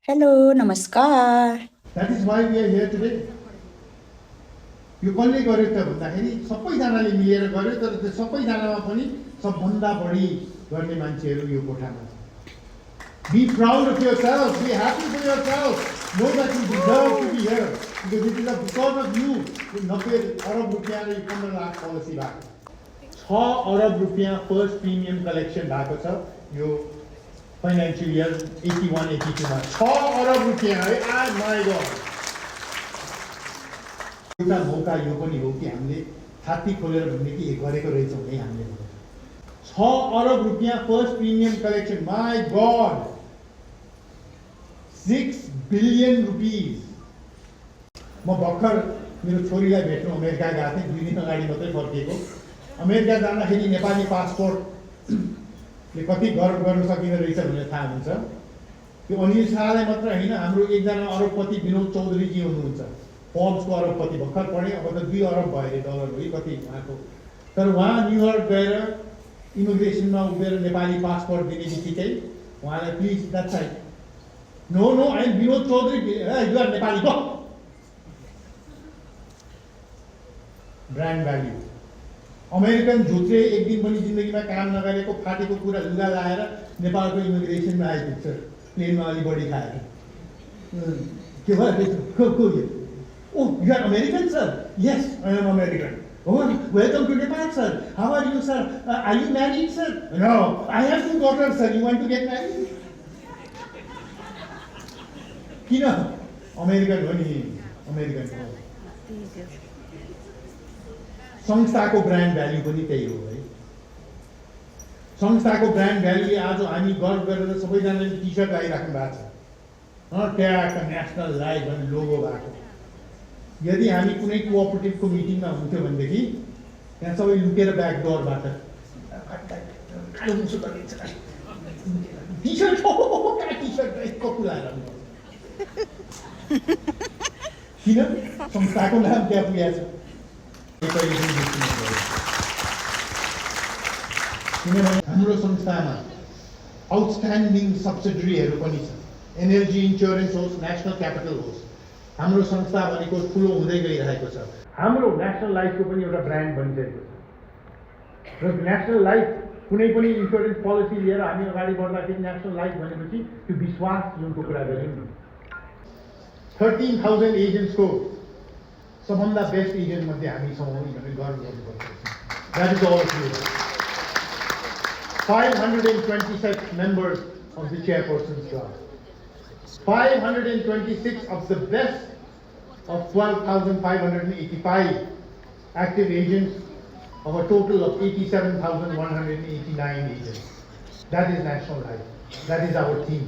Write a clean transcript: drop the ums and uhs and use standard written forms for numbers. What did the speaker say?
Hello नमस्कार। That is why we are here today. यो कसले गर्यो त भन्दाखेरि सबैजनाले मिलेर गर्यो, तर त्यो सबैजनामा पनि सबभन्दा बढी गर्ने मान्छेहरू यो कोठामा छ। Be proud of yourself, be happy for yourself, know that you deserve to be here, because it is because of you यो 90 अरब रुपियाँ र यो 15 लाख पोलिसी भएको 6 अरब रुपियाँ फर्स्ट प्रिमियम कलेक्सन भएको छ यो फाइनेन्शियल इयर 81-82 मा 6 अरब रुपियाँ है। आई माई गॉड, एउटा मौका यो पनि हो कि हामीले छाती खोलेर भन्ने कि गरेको रहेछौँ है हामीले 6 अरब रुपियाँ first premium collection. My God, 6 billion rupees. म भर्खर मेरो छोरीलाई भेट्नु अमेरिका गएको थिएँ, 2 दिन अगाडि मात्रै फर्किएको। अमेरिका जाँदाखेरि नेपाली पासपोर्टले कति गर्व गर्न सकिँदो रहेछ भनेर थाहा हुन्छ। यो अनिल शाहलाई मात्र होइन, हाम्रो एकजना अरबपति विनोद चौधरीजी हुनुहुन्छ, फर्ब्सको अरबपति, भर्खर पढेँ, अब त 2 अरब भयो अरे डलर हो कति उहाँको। तर उहाँ न्युयोर्क गएर इमिग्रेसनमा उभिएर नेपाली पासपोर्ट दिने बित्तिकै उहाँलाई please that's right, no no I am Vinod Chaudhary, you are Nepali go. Brand value. American झुत्रे एक दिन पनि जिन्दगीमा काम नगरेको फाटेको कुरा लुगा लाएर नेपालको इमिग्रेसनमा आइपुग्छ, प्लेनमा अलि बढी खाएर। के भयो? Oh, you are American, sir? Yes, I am American. Oh, welcome to Nepal, sir. How are you, sir? Are you married, sir? No, I have 2 daughters, sir. You want to get married? किन? American हो नि, American हो। संस्थाको brand value पनि त्यही हो है। संस्थाको ब्रान्ड भ्याल्युले आज हामी गर्व गरेर सबैजनाले टी सर्ट लगाइराख्नु भएको छ, ट्याग नेसनल लाइफ भन्ने लोगो भएको। यदि हामी कुनै कोअपरेटिभको मिटिङमा हुन्थ्यो भनेदेखि त्यहाँ सबै लुकेर ब्याकडोरबाट टी सर्ट कुराहरू किन संस्थाको नाम त्यहाँ पुगेको छ। किनभने हाम्रो संस्थामा आउटस्ट्यान्डिङ सब्सिडियरीहरू पनि छ। एनर्जी इन्स्योरेन्स होस्, नेसनल क्यापिटल होस्, हाम्रो संस्था भनेको ठुलो हुँदै गइरहेको छ। हाम्रो नेसनल लाइफको पनि एउटा ब्रान्ड बनिसकेको छ र नेसनल लाइफ कुनै पनि इन्स्योरेन्स पोलिसी लिएर हामी अगाडि बढ्दाखेरि नेसनल लाइफ भनेपछि त्यो विश्वास जुनको कुरा गऱ्यौँ नि। 13,000 एजेन्ट्सको सबभन्दा बेस्ट एजेन्ट मध्ये हामी छौँ भनेर गर्व गर्नुपर्छ। That is all true. 526 members of the chairperson's club, 526 of the best of 12,585 active agents of a total of 87,189 agents. That is national life. That is our team.